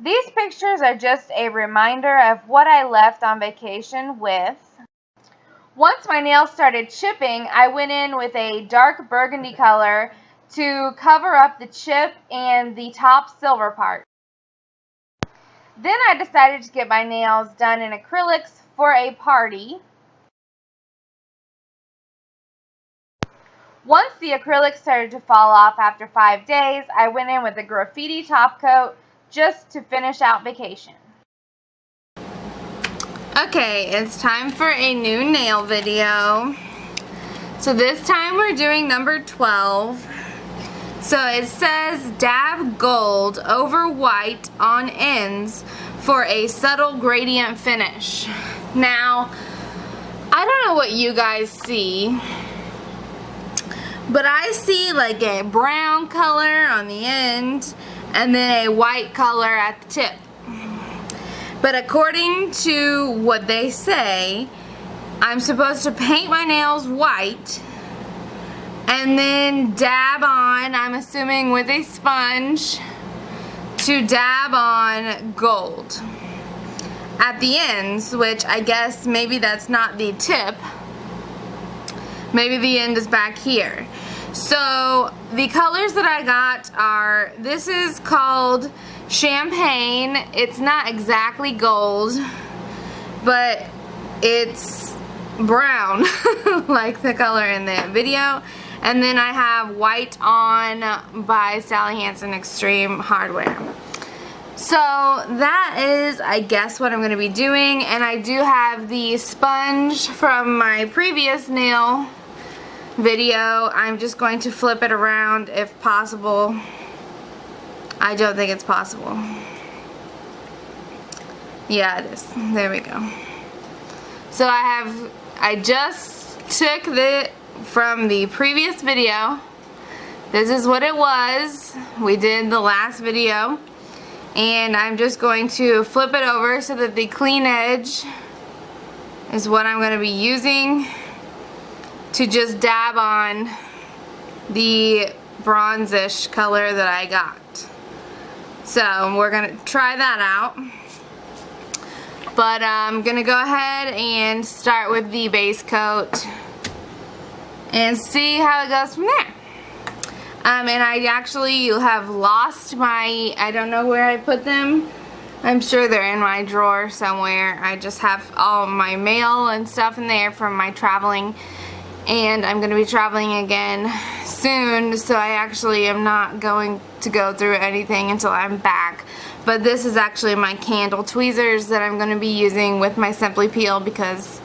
These pictures are just a reminder of what I left on vacation with. Once my nails started chipping, I went in with a dark burgundy color to cover up the chip and the top silver part. Then I decided to get my nails done in acrylics for a party. Once the acrylics started to fall off after 5 days, I went in with a graffiti top coat just to finish out vacation. Okay, it's time for a new nail video. So this time we're doing number 12. So it says dab gold over white on ends for a subtle gradient finish. Now, I don't know what you guys see, but I see like a brown color on the end and then a white color at the tip. But according to what they say, I'm supposed to paint my nails white and then dab on, I'm assuming with a sponge, to dab on gold at the ends, which I guess maybe that's not the tip. Maybe the end is back here. So the colors that I got are, this is called champagne. It's not exactly gold, but it's brown like the color in the video. And then I have white on by Sally Hansen Extreme Hardware. So that is, I guess, what I'm going to be doing. And I do have the sponge from my previous nail video. I'm just going to flip it around if possible. I don't think it's possible. Yeah, it is. There we go. So I just took from the previous video. This is what it was. We did the last video. And I'm just going to flip it over so that the clean edge is what I'm going to be using to just dab on the bronzish color that I got. So we're going to try that out. But I'm going to go ahead and start with the base coat and see how it goes from there. And I actually have lost my, I don't know where I put them. I'm sure they're in my drawer somewhere. I just have all my mail and stuff in there from my traveling. And I'm going to be traveling again soon, so I actually am not going to go through anything until I'm back. But this is actually my candle tweezers that I'm going to be using with my Simply Peel because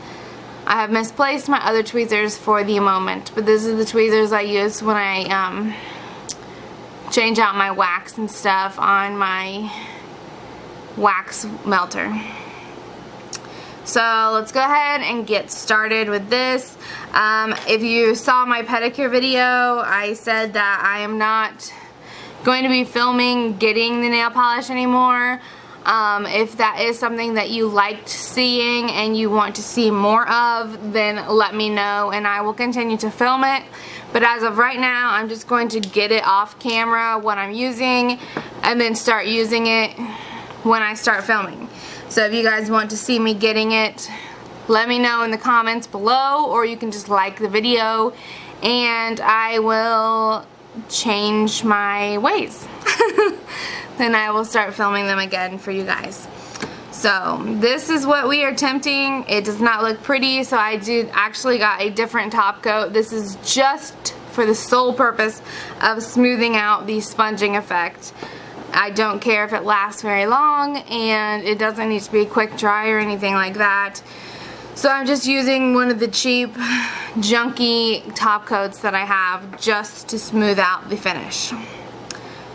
I have misplaced my other tweezers for the moment. But this is the tweezers I use when I change out my wax and stuff on my wax melter. So let's go ahead and get started with this. If you saw my pedicure video, I said that I am not going to be filming getting the nail polish anymore. If that is something that you liked seeing and you want to see more of, then let me know and I will continue to film it. But as of right now, I'm just going to get it off camera what I'm using and then start using it when I start filming. So if you guys want to see me getting it, let me know in the comments below, or you can just like the video and I will change my ways. Then I will start filming them again for you guys. So this is what we are attempting. It does not look pretty, so I actually got a different top coat. This is just for the sole purpose of smoothing out the sponging effect. I don't care if it lasts very long, and it doesn't need to be a quick dry or anything like that. So I'm just using one of the cheap, junky top coats that I have just to smooth out the finish.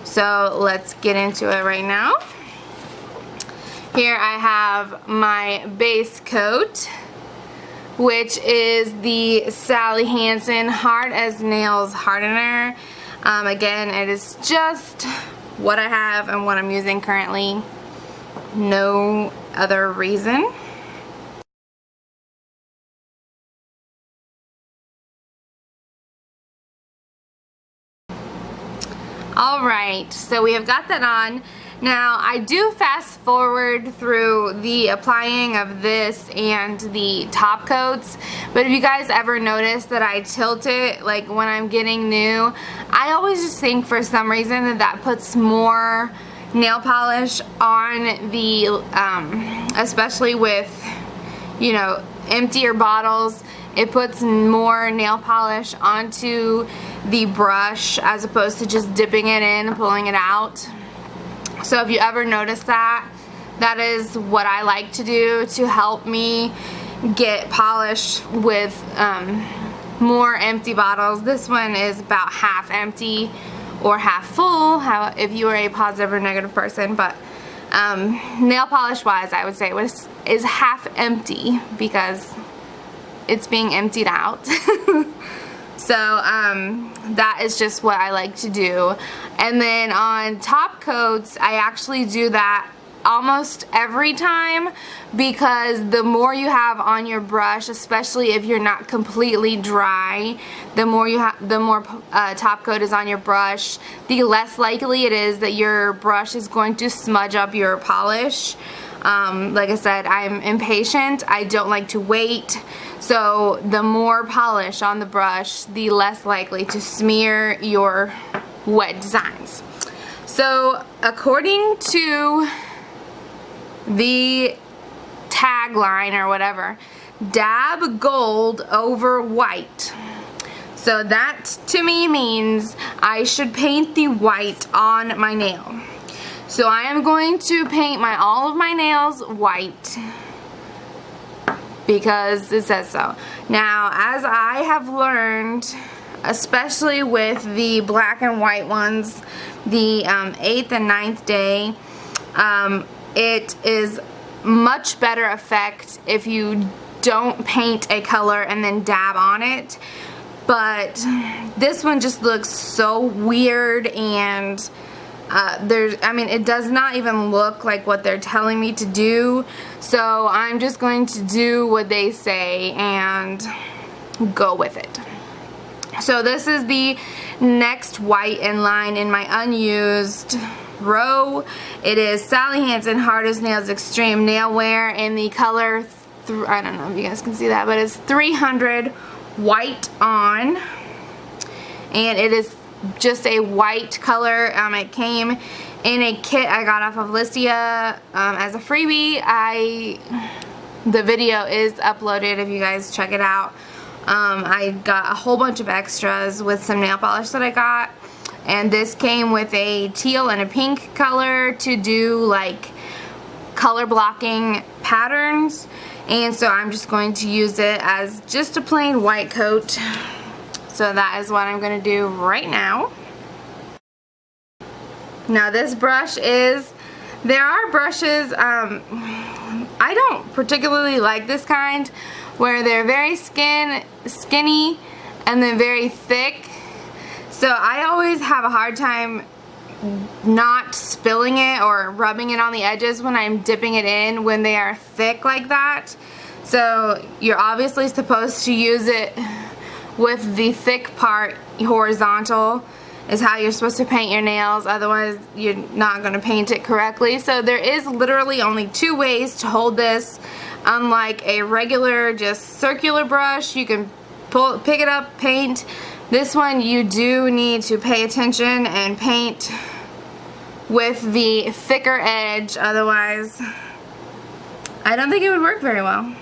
So let's get into it right now. Here I have my base coat, which is the Sally Hansen Hard as Nails Hardener. Again, it is just what I have and what I'm using currently. No other reason. Alright, so we have got that on. Now, I do fast forward through the applying of this and the top coats, but if you guys ever notice that I tilt it, like when I'm getting new, I always just think for some reason that that puts more nail polish on the, especially with, you know, emptier bottles, it puts more nail polish onto the brush as opposed to just dipping it in and pulling it out. So if you ever notice that, that is what I like to do to help me get polish with more empty bottles. This one is about half empty or half full, if you are a positive or negative person, but nail polish wise, I would say is half empty because it's being emptied out. So that is just what I like to do. And then on top coats, I actually do that almost every time, because the more you have on your brush, especially if you're not completely dry, the more top coat is on your brush, the less likely it is that your brush is going to smudge up your polish. Like I said, I'm impatient. I don't like to wait. So the more polish on the brush, the less likely to smear your wet designs. So according to the tagline or whatever, dab gold over white. So that to me means I should paint the white on my nail. So I am going to paint all of my nails white because it says so. Now, as I have learned, especially with the black and white ones, the 8th and 9th day, it is much better effect if you don't paint a color and then dab on it. But this one just looks so weird, and it does not even look like what they're telling me to do. So I'm just going to do what they say and go with it. So this is the next white in line in my unused row. It is Sally Hansen Hard as Nails Extreme Nail Wear in the color, I don't know if you guys can see that, but it's 300 white on, and it is just a white color. It came in a kit I got off of Listia as a freebie. The video is uploaded if you guys check it out. I got a whole bunch of extras with some nail polish that I got, and this came with a teal and a pink color to do like color blocking patterns, and so I'm just going to use it as just a plain white coat. So that is what I'm going to do right now. Now this brush there are brushes, I don't particularly like this kind, where they're very skinny and then very thick. So I always have a hard time not spilling it or rubbing it on the edges when I'm dipping it in when they are thick like that. So you're obviously supposed to use it with the thick part horizontal is how you're supposed to paint your nails, otherwise you're not going to paint it correctly. So there is literally only 2 ways to hold this. Unlike a regular just circular brush, you can pick it up, paint. This one you do need to pay attention and paint with the thicker edge, otherwise I don't think it would work very well.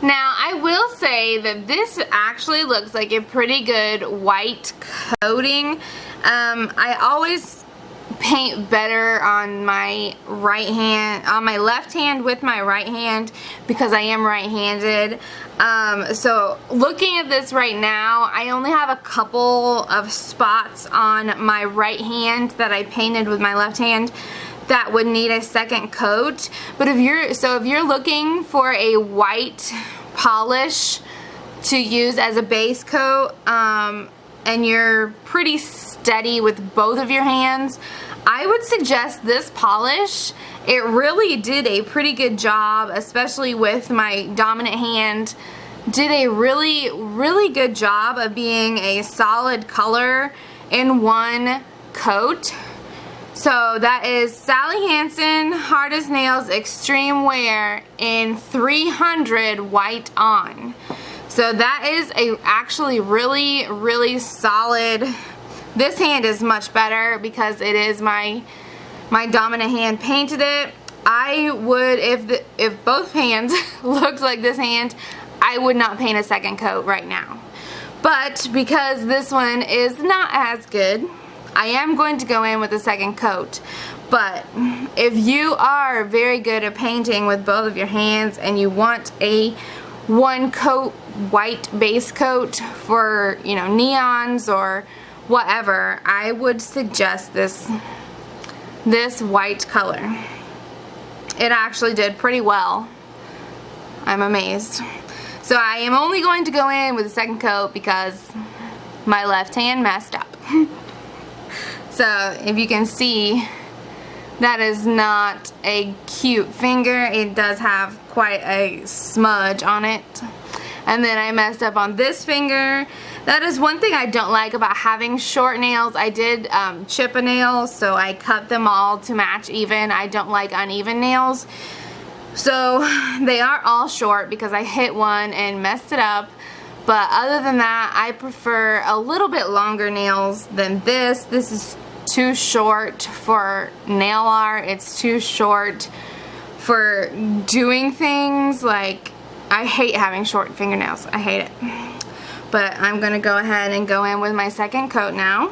Now, I will say that this actually looks like a pretty good white coating. I always paint better on my right hand, on my left hand with my right hand, because I am right-handed. So looking at this right now, I only have a couple of spots on my right hand that I painted with my left hand that would need a second coat. But if you're looking for a white polish to use as a base coat, and you're pretty steady with both of your hands, I would suggest this polish. It really did a pretty good job, especially with my dominant hand. Did a really good job of being a solid color in one coat. So that is Sally Hansen Hard as Nails Extreme Wear in 300 White On. So that is actually really solid. This hand is much better because it is my dominant hand painted it. I would, if both hands looked like this hand, I would not paint a second coat right now. But because this one is not as good, I am going to go in with a second coat. But if you are very good at painting with both of your hands and you want a one coat white base coat for, you know, neons or whatever, I would suggest this white color. It actually did pretty well. I'm amazed. So I am only going to go in with a second coat because my left hand messed up. So if you can see, that is not a cute finger. It does have quite a smudge on it. And then I messed up on this finger. That is one thing I don't like about having short nails. I did chip a nail, so I cut them all to match even. I don't like uneven nails. So they are all short because I hit one and messed it up. But other than that, I prefer a little bit longer nails than this. This is too short for nail art. It's too short for doing things. Like, I hate having short fingernails. I hate it. But I'm going to go ahead and go in with my second coat now.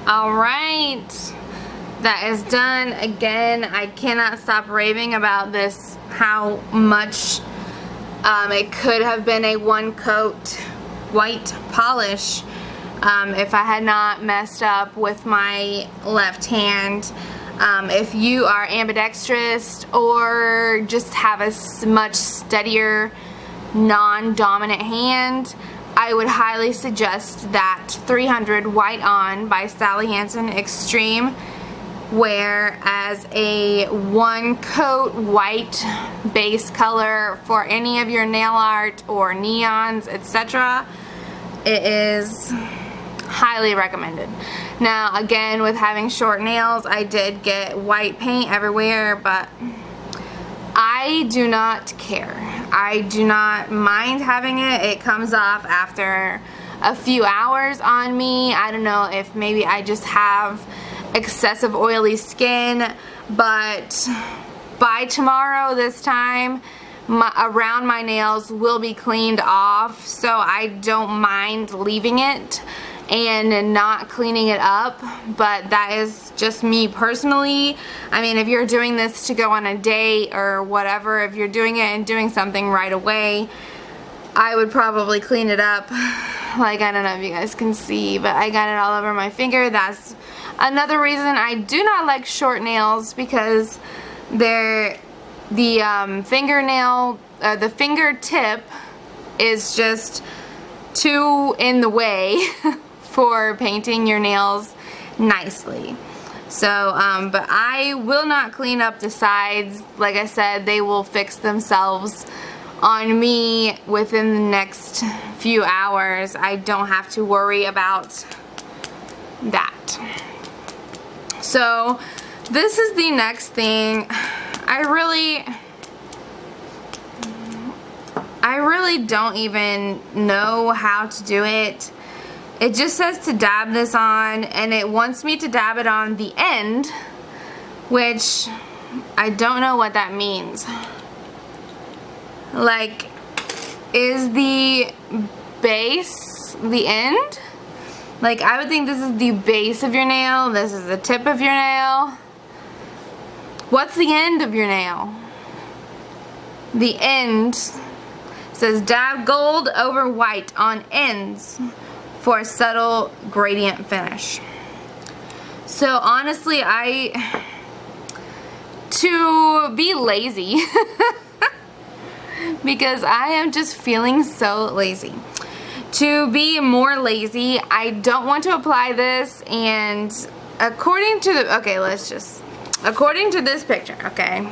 Alright, that is done. Again, I cannot stop raving about this, how much it could have been a one coat white polish if I had not messed up with my left hand. If you are ambidextrous or just have a much steadier non-dominant hand, I would highly suggest that 300 White On by Sally Hansen Extreme Wear as a one coat white base color for any of your nail art or neons, etc. It is highly recommended. Now again, with having short nails, I did get white paint everywhere, but I do not care. I do not mind having it. It comes off after a few hours on me. I don't know if maybe I just have excessive oily skin, but by tomorrow this time, around my nails will be cleaned off, so I don't mind leaving it and not cleaning it up. But that is just me personally. I mean, if you're doing this to go on a date or whatever, if you're doing it and doing something right away, I would probably clean it up. Like, I don't know if you guys can see, but I got it all over my finger. That's another reason I do not like short nails, because the fingernail, the fingertip is just too in the way for painting your nails nicely. So, but I will not clean up the sides. Like I said, they will fix themselves on me within the next few hours. I don't have to worry about that. So, this is the next thing. I really don't even know how to do it. It just says to dab this on, and it wants me to dab it on the end, which I don't know what that means. Like, is the base the end? Like, I would think this is the base of your nail, this is the tip of your nail. What's the end of your nail? The end says dab gold over white on ends for a subtle gradient finish. So honestly, to be lazy, because I am just feeling so lazy. To be more lazy, I don't want to apply this, and according to this picture, okay,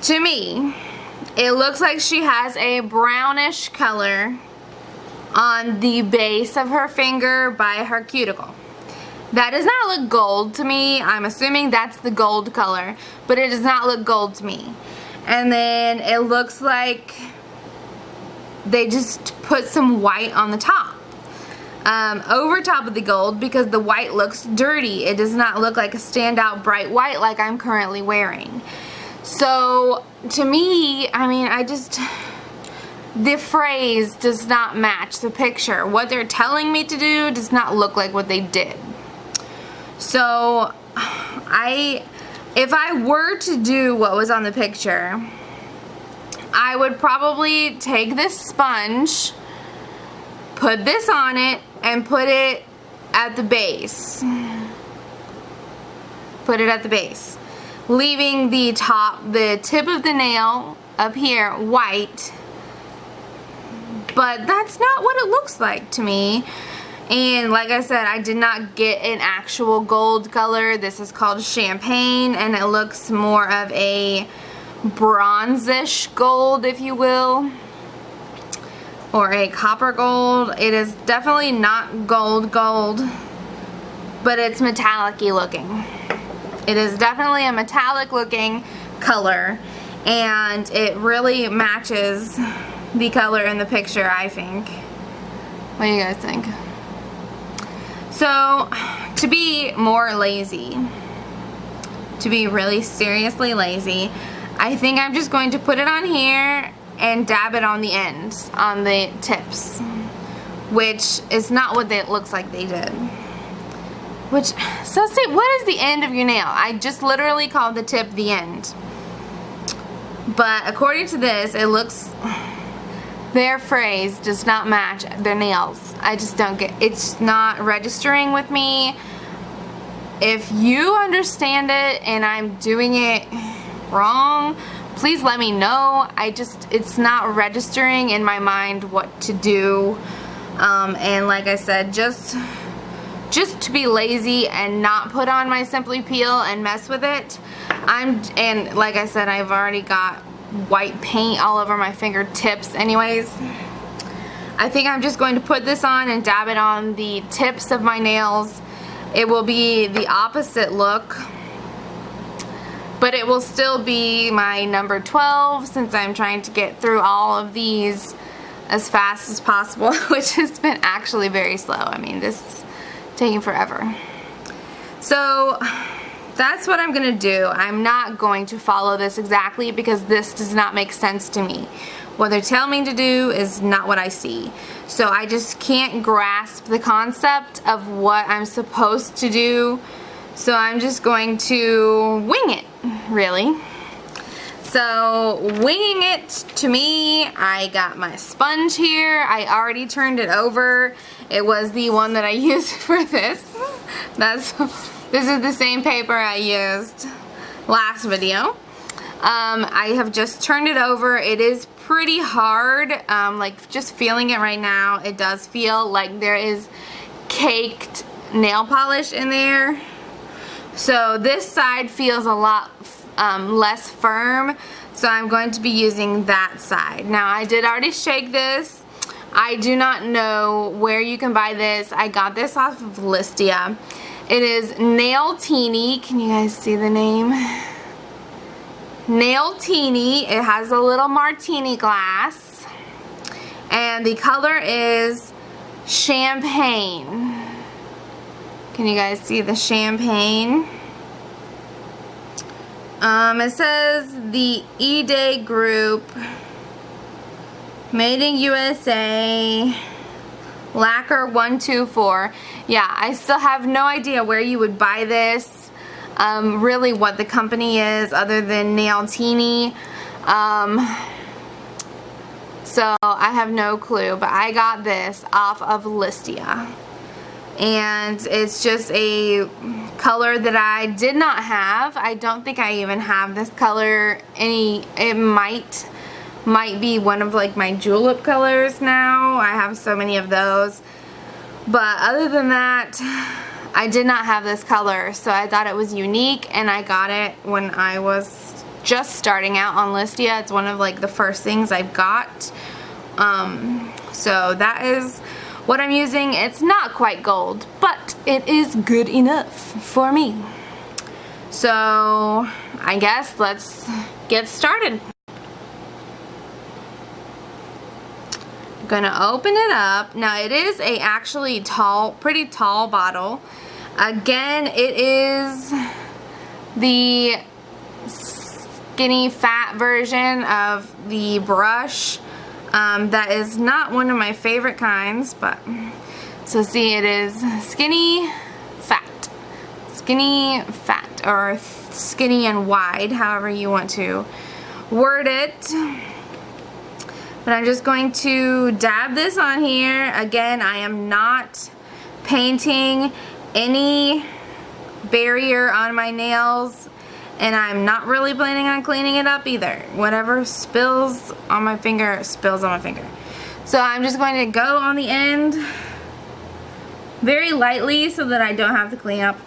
to me, it looks like she has a brownish color on the base of her finger by her cuticle. That does not look gold to me. I'm assuming that's the gold color, but it does not look gold to me. And then it looks like they just put some white on the top, over top of the gold, because the white looks dirty. It does not look like a standout bright white like I'm currently wearing. So to me, I mean, the phrase does not match the picture. What they're telling me to do does not look like what they did. So if I were to do what was on the picture, I would probably take this sponge, put this on it, and put it at the base. Put it at the base, leaving the tip of the nail up here white. But that's not what it looks like to me. And like I said, I did not get an actual gold color. This is called champagne, and it looks more of a bronzish gold, if you will, or a copper gold. It is definitely not gold, but it's metallic-y looking. It is definitely a metallic looking color, and it really matches the color in the picture, I think. What do you guys think? So, to be more lazy, to be really seriously lazy, I think I'm just going to put it on here and dab it on the ends, on the tips, which is not what it looks like they did. So say, what is the end of your nail? I just literally called the tip the end. But according to this, it looks, their phrase does not match their nails. I just don't get, it's not registering with me. If you understand it and I'm doing it wrong, please let me know. It's not registering in my mind what to do. And like I said, just to be lazy and not put on my Simply Peel and mess with it. And like I said, I've already got white paint all over my fingertips anyways. I think I'm just going to put this on and dab it on the tips of my nails. It will be the opposite look, but it will still be my number 12 since I'm trying to get through all of these as fast as possible, which has been actually very slow. I mean, this is taking forever. So that's what I'm gonna do. I'm not going to follow this exactly because this does not make sense to me. What they're telling me to do is not what I see. So I just can't grasp the concept of what I'm supposed to do. So I'm just going to wing it, really. So winging it, to me, I got my sponge here. I already turned it over. It was the one that I used for this. This is the same paper I used last video. I have just turned it over. It is pretty hard. Like just feeling it right now, it does feel like there is caked nail polish in there. So this side feels a lot less firm, so I'm going to be using that side. Now I did already shake this. I do not know where you can buy this. I got this off of Listia. It is Nail Teeny. Can you guys see the name? Nail Teeny. It has a little martini glass, and the color is champagne. Can you guys see the champagne? It says the E-Day Group, made in USA, lacquer 124. Yeah, I still have no idea where you would buy this, really what the company is other than Nail Teeny. So I have no clue, but I got this off of Listia. And it's just a color that I did not have. I don't think I even have this color it might be one of like my julep colors now. I have so many of those. But other than that, I did not have this color, so I thought it was unique, and I got it when I was just starting out on Listia. It's one of like the first things I've got. So that is what I'm using. It's not quite gold, but it is good enough for me. So I guess let's get started. Gonna open it up. Now it is a actually pretty tall bottle. Again, it is the skinny fat version of the brush. That is not one of my favorite kinds, but so see, it is skinny fat, or skinny and wide, however you want to word it. But I'm just going to dab this on here. Again, I am not painting any barrier on my nails, and I'm not really planning on cleaning it up either. Whatever spills on my finger, spills on my finger. So I'm just going to go on the end very lightly so that I don't have to clean up.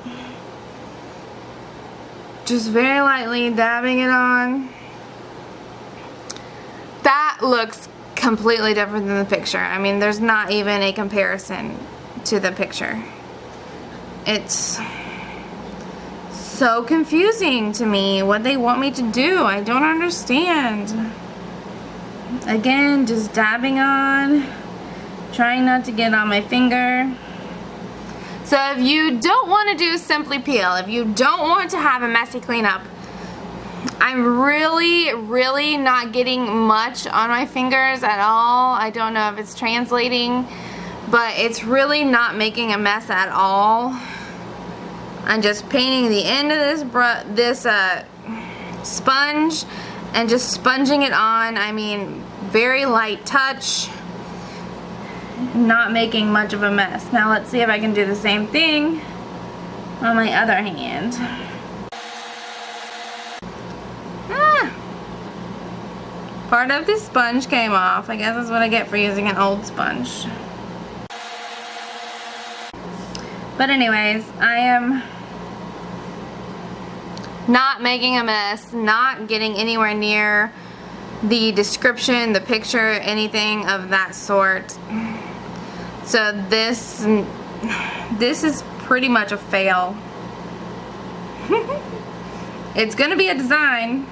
Just very lightly dabbing it on. That looks completely different than the picture. I mean, there's not even a comparison to the picture. It's so confusing to me what they want me to do. I don't understand. Again, just dabbing on, trying not to get on my finger. So if you don't want to do Simply Peel, if you don't want to have a messy cleanup, I'm really not getting much on my fingers at all. I don't know if it's translating, but it's really not making a mess at all. I'm just painting the end of this sponge and just sponging it on. I mean, very light touch, not making much of a mess. Now let's see if I can do the same thing on my other hand. Part of the sponge came off. I guess that's what I get for using an old sponge. But anyways, I am not making a mess, not getting anywhere near the description, the picture, anything of that sort. So this is pretty much a fail. It's gonna be a design,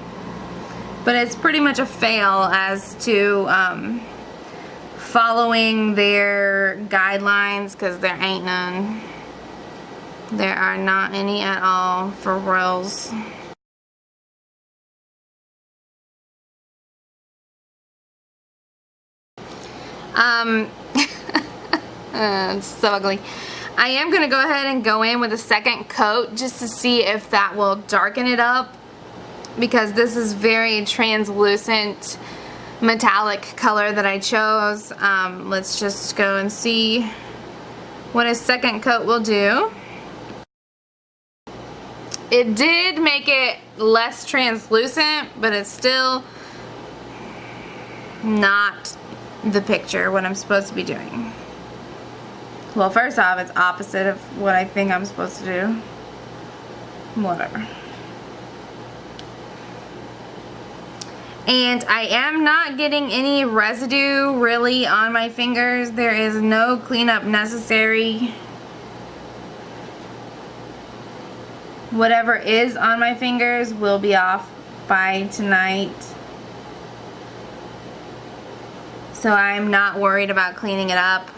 but it's pretty much a fail as to following their guidelines, because there ain't none. There are not any at all for reals. It's so ugly. I am going to go ahead and go in with a second coat just to see if that will darken it up, because this is very translucent metallic color that I chose. Let's just go and see what a second coat will do. It did make it less translucent, but it's still not the picture, what I'm supposed to be doing. Well, first off, it's opposite of what I think I'm supposed to do. Whatever. And I am not getting any residue really on my fingers. There is no cleanup necessary. Whatever is on my fingers will be off by tonight. So I'm not worried about cleaning it up.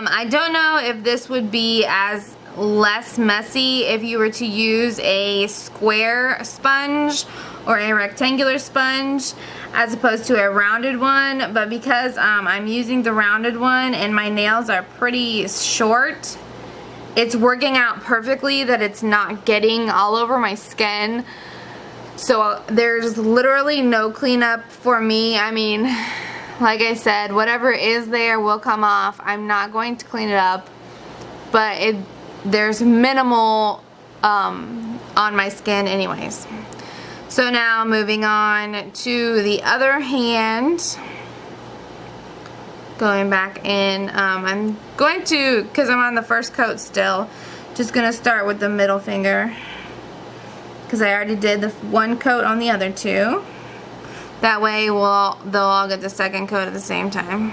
I don't know if this would be as less messy if you were to use a square sponge or a rectangular sponge as opposed to a rounded one, but because I'm using the rounded one and my nails are pretty short, it's working out perfectly that it's not getting all over my skin. So there's literally no cleanup for me. I mean, like I said, whatever is there will come off. I'm not going to clean it up, but there's minimal on my skin anyways. So now moving on to the other hand, going back in, I'm going to, because I'm on the first coat still, just going to start with the middle finger, because I already did the one coat on the other two. That way they'll all get the second coat at the same time.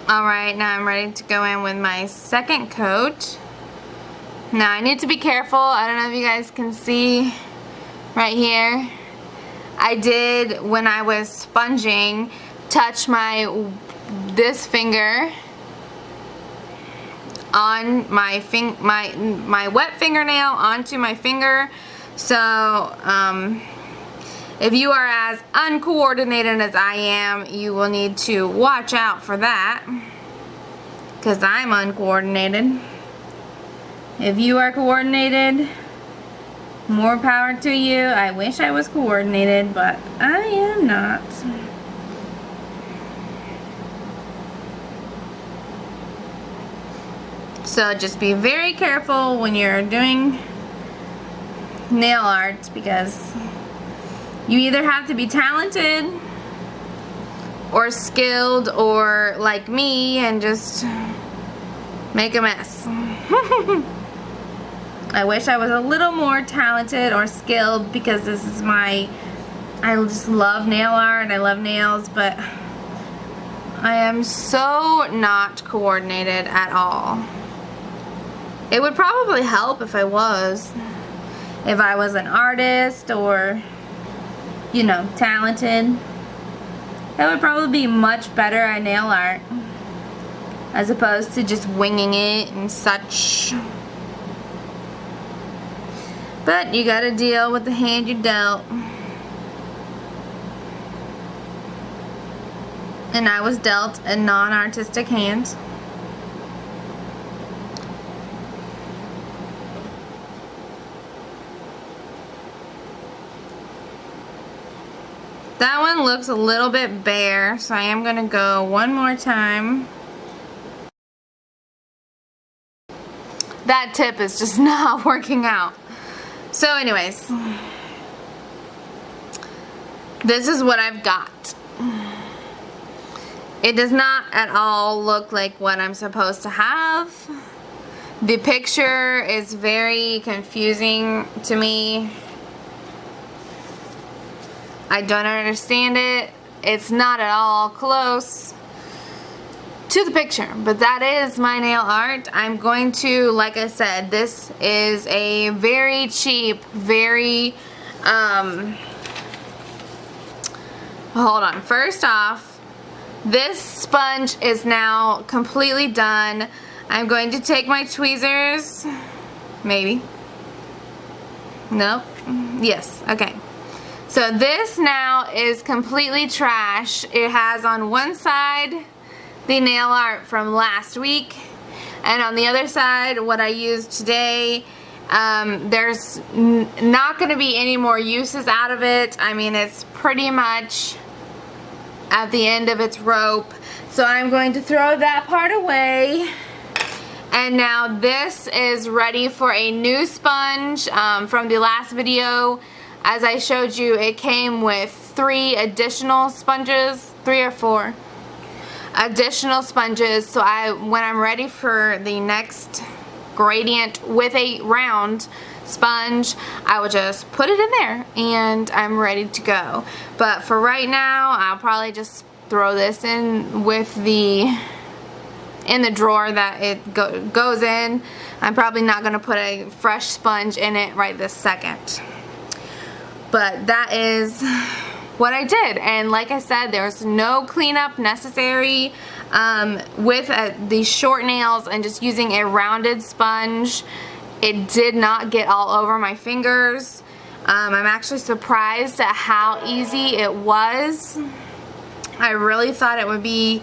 Alright, now I'm ready to go in with my second coat. Now I need to be careful. I don't know if you guys can see right here. I did, when I was sponging, touch this finger on my wet fingernail onto my finger. So if you are as uncoordinated as I am, you will need to watch out for that, because I'm uncoordinated. If you are coordinated, more power to you. I wish I was coordinated, but I am not. So just be very careful when you're doing nail art, because you either have to be talented or skilled, or like me and just make a mess. I wish I was a little more talented or skilled, because this is I just love nail art, I love nails, but I am so not coordinated at all. It would probably help if I was an artist or, you know, talented. That would probably be much better at nail art, as opposed to just winging it and such. But you gotta deal with the hand you're dealt. And I was dealt a non-artistic hand. That one looks a little bit bare, so I am gonna go one more time. That tip is just not working out. So anyways, this is what I've got. It does not at all look like what I'm supposed to have. The picture is very confusing to me. I don't understand it. It's not at all close to the picture, but that is my nail art. I'm going to, like I said, this is a very cheap, very, hold on. First off, this sponge is now completely done. I'm going to take my tweezers, maybe, nope, yes, okay. So this now is completely trash. It has on one side the nail art from last week, and on the other side what I used today. There's not going to be any more uses out of it. I mean, it's pretty much at the end of its rope, so I'm going to throw that part away. And now this is ready for a new sponge. From the last video, as I showed you, it came with 3 additional sponges, 3 or 4 additional sponges. So when I'm ready for the next gradient with a round sponge, I will just put it in there and I'm ready to go. But for right now, I'll probably just throw this in with in the drawer that it goes in. I'm probably not going to put a fresh sponge in it right this second. But that is what I did, and like I said, there's no cleanup necessary with these short nails, and just using a rounded sponge, it did not get all over my fingers. I'm actually surprised at how easy it was. I really thought it would be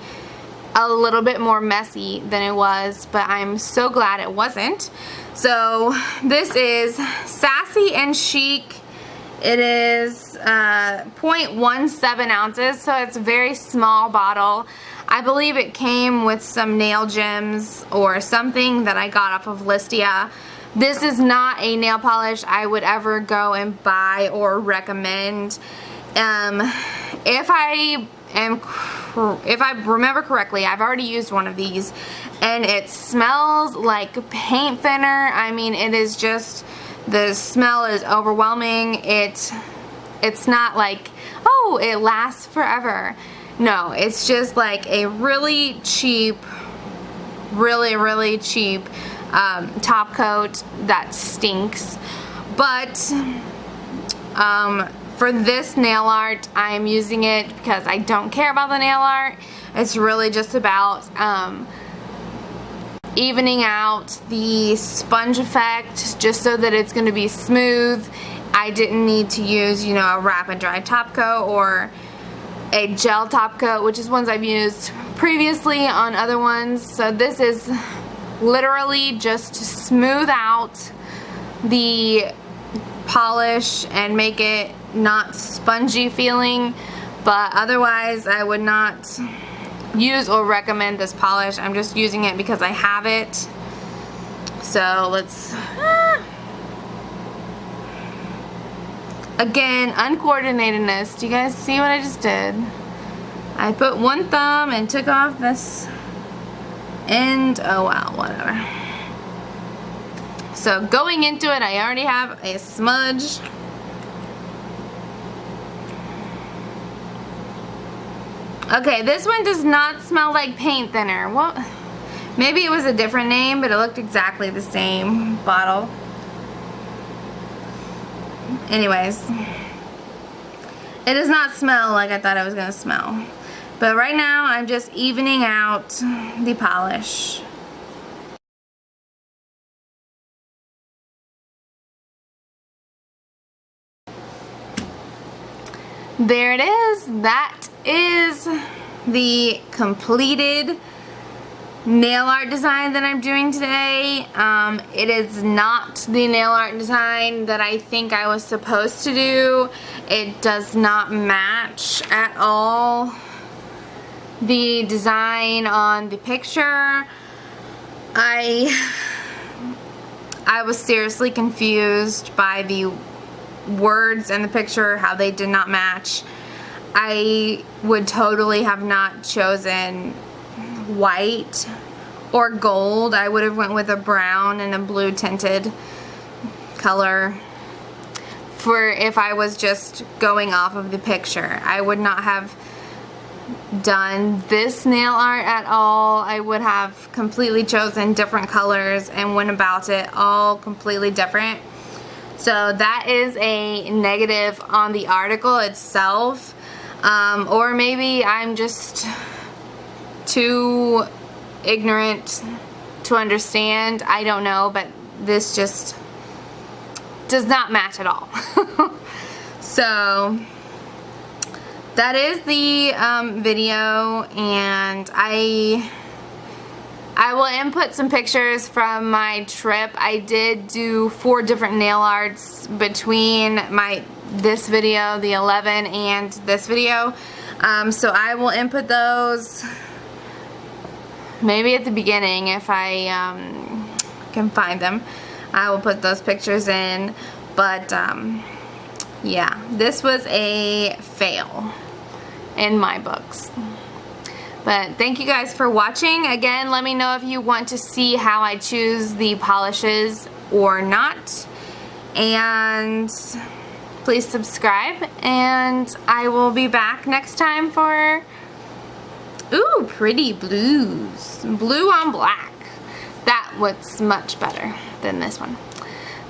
a little bit more messy than it was, but I'm so glad it wasn't. So this is Sassy and Chic. It is 0.17 ounces, so it's a very small bottle. I believe it came with some nail gems or something that I got off of Listia. This is not a nail polish I would ever go and buy or recommend. If I remember correctly, I've already used one of these and it smells like paint thinner. I mean, it is just, the smell is overwhelming. It's not like, oh, it lasts forever. No, it's just like a really cheap, really cheap top coat that stinks. But for this nail art, I'm using it because I don't care about the nail art. It's really just about evening out the sponge effect just so that it's going to be smooth. I didn't need to use, you know, a wrap and dry top coat or a gel top coat, which is ones I've used previously on other ones. So this is literally just to smooth out the polish and make it not spongy feeling, but otherwise I would not use or recommend this polish. I'm just using it because I have it. So let's again, uncoordinatedness. Do you guys see what I just did? I put one thumb and took off this end. Oh wow, whatever. So going into it, I already have a smudge. Okay, this one does not smell like paint thinner. Well, maybe it was a different name, but it looked exactly the same bottle. Anyways, it does not smell like I thought it was going to smell. But right now, I'm just evening out the polish. There it is. That is the completed nail art design that I'm doing today. It is not the nail art design that I think I was supposed to do. It does not match at all the design on the picture. I was seriously confused by the words in the picture, how they did not match. I would totally have not chosen white or gold. I would have went with a brown and a blue tinted color for if I was just going off of the picture. I would not have done this nail art at all. I would have completely chosen different colors and went about it all completely different. So that is a negative on the article itself. Or maybe I'm just too ignorant to understand. I don't know, but this just does not match at all. So that is the video, and I will input some pictures from my trip. I did do 4 different nail arts between this video, the 11, and this video. So I will input those maybe at the beginning if I can find them. I will put those pictures in. But yeah, this was a fail in my books. But thank you guys for watching. Again, let me know if you want to see how I choose the polishes or not. And please subscribe, and I will be back next time for, ooh, pretty blues. Blue on black. That was much better than this one.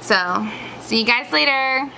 So, see you guys later.